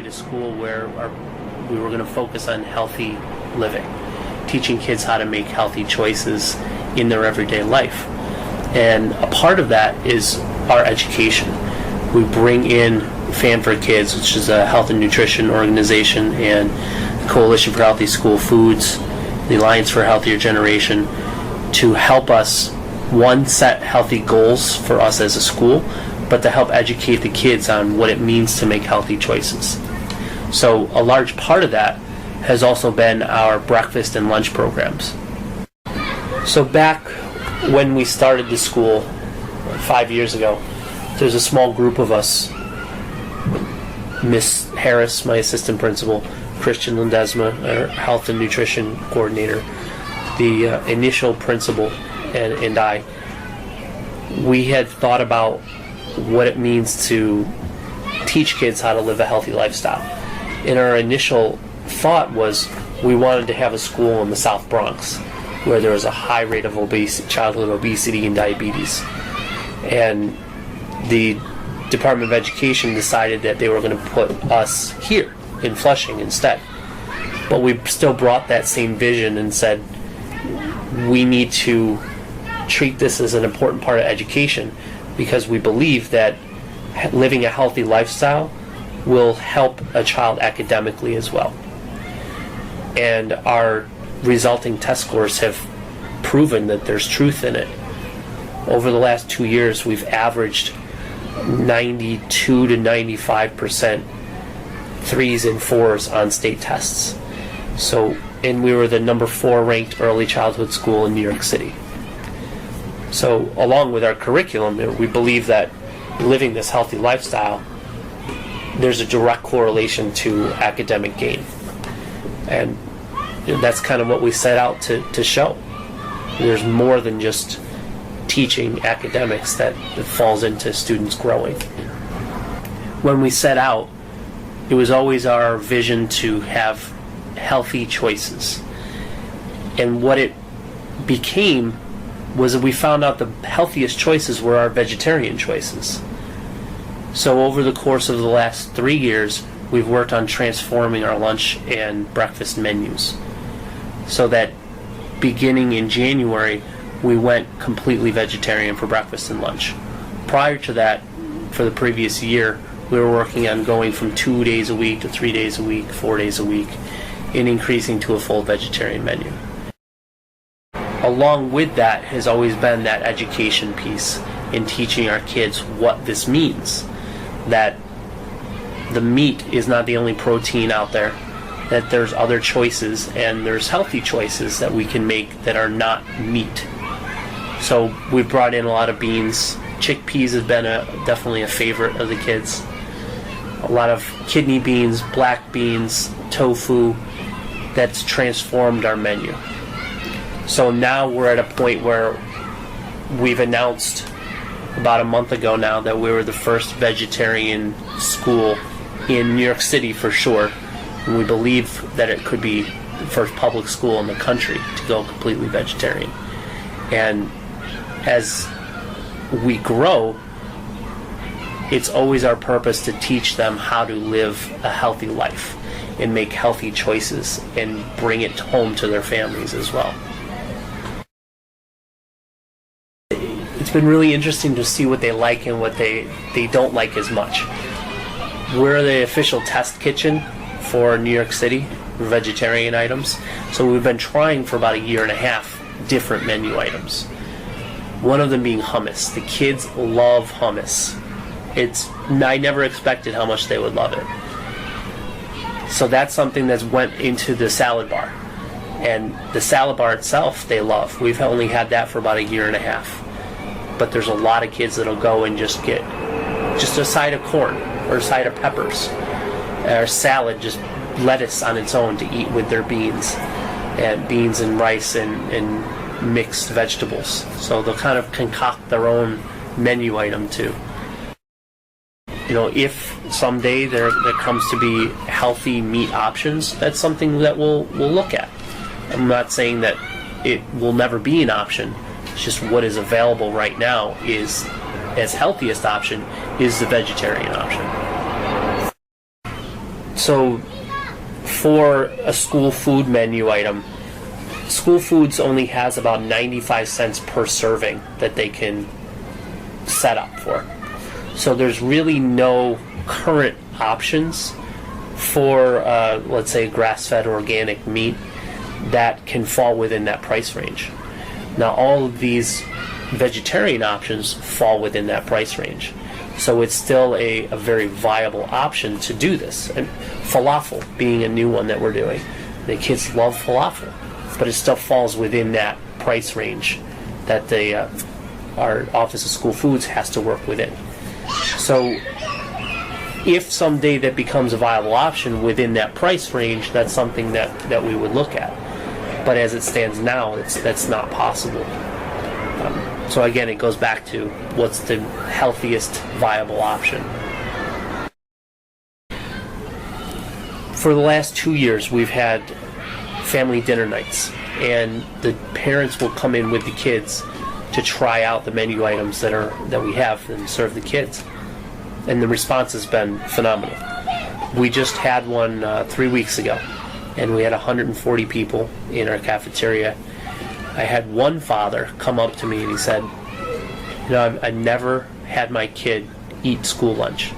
a school where we were going to focus on healthy living, teaching kids how to make healthy choices in their everyday life. And a part of that is our education. We bring in Fan for Kids, which is a health and nutrition organization, and the Coalition for Healthy School Foods, the Alliance for a Healthier Generation, to help us, one, set healthy goals for us as a school, but to help educate the kids on what it means to make healthy choices. So a large part of that has also been our breakfast and lunch programs. So back when we started the school 5 years ago, there's a small group of us. Miss Harris, my assistant principal, Christian Lindesma, our health and nutrition coordinator, the initial principal, and I, we had thought about what it means to teach kids how to live a healthy lifestyle. And our initial thought was we wanted to have a school in the South Bronx where there was a high rate of childhood obesity and diabetes. And the Department of Education decided that they were going to put us here in Flushing instead. But we still brought that same vision and said we need to treat this as an important part of education, because we believe that living a healthy lifestyle will help a child academically as well. And our resulting test scores have proven that there's truth in it. Over the last 2 years, we've averaged 92 to 95% 3s and 4s on state tests. So, and we were the number 4 ranked early childhood school in New York City. So, along with our curriculum, we believe that living this healthy lifestyle, there's a direct correlation to academic gain. And that's kind of what we set out to show. There's more than just teaching academics that falls into students growing. When we set out, it was always our vision to have healthy choices. And what it became was that we found out the healthiest choices were our vegetarian choices. So over the course of the last 3 years, we've worked on transforming our lunch and breakfast menus, so that beginning in January, we went completely vegetarian for breakfast and lunch. Prior to that, for the previous year, we were working on going from 2 days a week to 3 days a week, 4 days a week, and increasing to a full vegetarian menu. Along with that has always been that education piece in teaching our kids what this means. That the meat is not the only protein out there, that there's other choices, and there's healthy choices that we can make that are not meat. So we've brought in a lot of beans. Chickpeas has been definitely a favorite of the kids. A lot of kidney beans, black beans, tofu. That's transformed our menu. So now we're at a point where we've announced about a month ago now that we were the first vegetarian school in New York City for sure. And we believe that it could be the first public school in the country to go completely vegetarian. And as we grow, it's always our purpose to teach them how to live a healthy life and make healthy choices and bring it home to their families as well. It's been really interesting to see what they like and what they don't like as much. We're the official test kitchen for New York City for vegetarian items, so we've been trying for about 1.5 years different menu items. One of them being hummus. The kids love hummus. I never expected how much they would love it. So that's something that's went into the salad bar. And the salad bar itself, they love. We've only had that for about 1.5 years. But there's a lot of kids that'll go and just get a side of corn or a side of peppers, or salad, just lettuce on its own to eat with their beans and rice and mixed vegetables. So they'll kind of concoct their own menu item too. You know, if someday there comes to be healthy meat options, that's something that we'll look at. I'm not saying that it will never be an option. It's just what is available right now is, as healthiest option, is the vegetarian option. So for a school food menu item, School Foods only has about 95 cents per serving that they can set up for. So there's really no current options for, let's say, grass-fed organic meat that can fall within that price range. Now, all of these vegetarian options fall within that price range. So it's still a very viable option to do this. And falafel being a new one that we're doing. The kids love falafel, but it still falls within that price range that our Office of School Foods has to work within. So if someday that becomes a viable option within that price range, that's something that we would look at. But as it stands now, that's not possible. So again, it goes back to what's the healthiest viable option. For the last 2 years, we've had family dinner nights, and the parents will come in with the kids to try out the menu items that we have and serve the kids. And the response has been phenomenal. We just had one 3 weeks ago, and we had 140 people in our cafeteria. I had one father come up to me and he said, I never had my kid eat school lunch.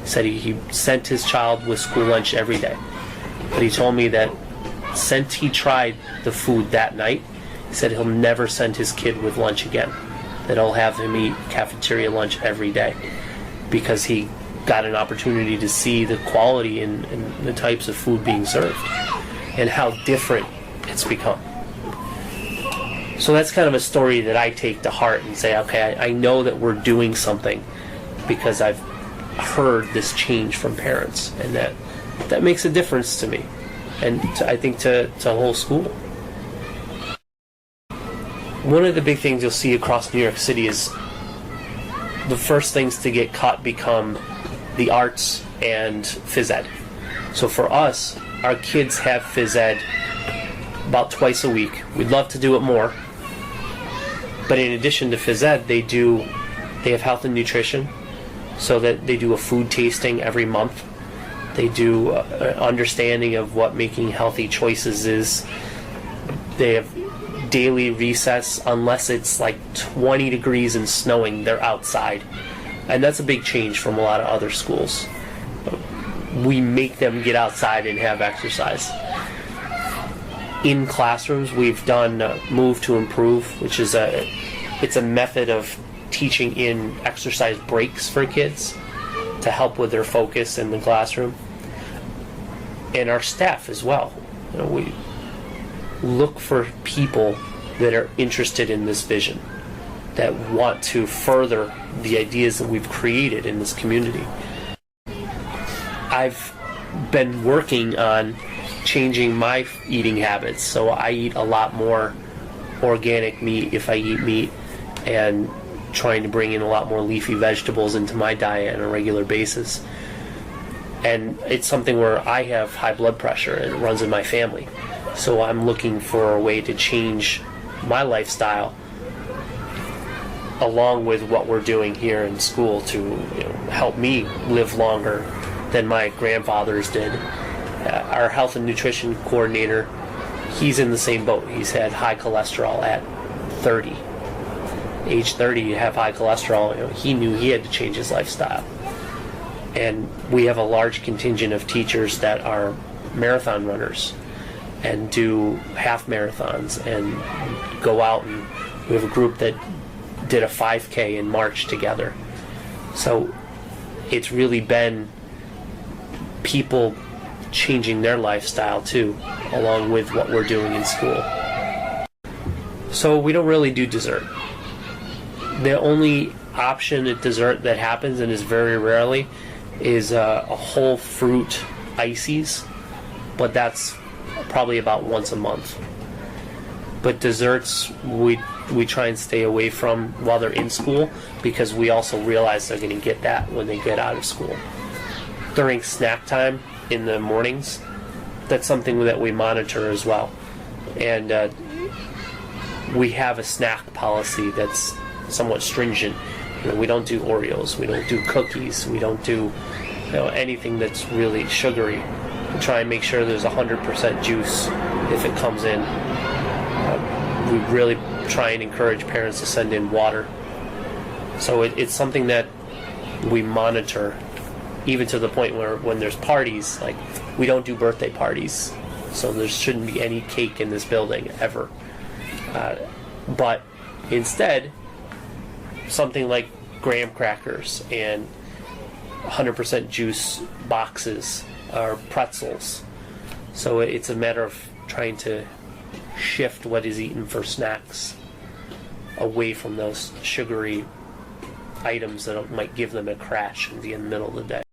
He said he sent his child with school lunch every day. But he told me that since he tried the food that night, he said he'll never send his kid with lunch again. That he'll have him eat cafeteria lunch every day, because he got an opportunity to see the quality and the types of food being served and how different it's become. So that's kind of a story that I take to heart and say, okay, I know that we're doing something because I've heard this change from parents, and that makes a difference to me, and I think to the whole school. One of the big things you'll see across New York City is the first things to get cut become the arts and phys ed. So for us, our kids have phys ed about twice a week. We'd love to do it more. But in addition to phys ed, they have health and nutrition, so that they do a food tasting every month. They do an understanding of what making healthy choices is. They have daily recess. Unless it's like 20 degrees and snowing, they're outside. And that's a big change from a lot of other schools. We make them get outside and have exercise. In classrooms, we've done Move to Improve, which is it's a method of teaching in exercise breaks for kids to help with their focus in the classroom. And our staff as well. We look for people that are interested in this vision, that want to further the ideas that we've created in this community. I've been working on changing my eating habits, so I eat a lot more organic meat if I eat meat, and trying to bring in a lot more leafy vegetables into my diet on a regular basis. And it's something where I have high blood pressure and it runs in my family, so I'm looking for a way to change my lifestyle along with what we're doing here in school to help me live longer than my grandfathers did. Our health and nutrition coordinator, he's in the same boat. He's had high cholesterol at 30. Age 30, you have high cholesterol. He knew he had to change his lifestyle. And we have a large contingent of teachers that are marathon runners and do half marathons and go out, and we have a group that did a 5K in March together. So it's really been people changing their lifestyle too, along with what we're doing in school. So we don't really do dessert. The only option at dessert that happens, and is very rarely, is a whole fruit ices, but that's probably about once a month. But desserts we try and stay away from while they're in school, because we also realize they're going to get that when they get out of school. During snack time in the mornings, that's something that we monitor as well. And we have a snack policy that's somewhat stringent. We don't do Oreos, we don't do cookies, we don't do anything that's really sugary. Try and make sure there's 100% juice if it comes in. We really try and encourage parents to send in water. So it's something that we monitor, even to the point where when there's parties, like we don't do birthday parties, so there shouldn't be any cake in this building ever. But instead, something like graham crackers and 100% juice boxes or pretzels. So it's a matter of trying to shift what is eaten for snacks away from those sugary items that might give them a crash in the middle of the day.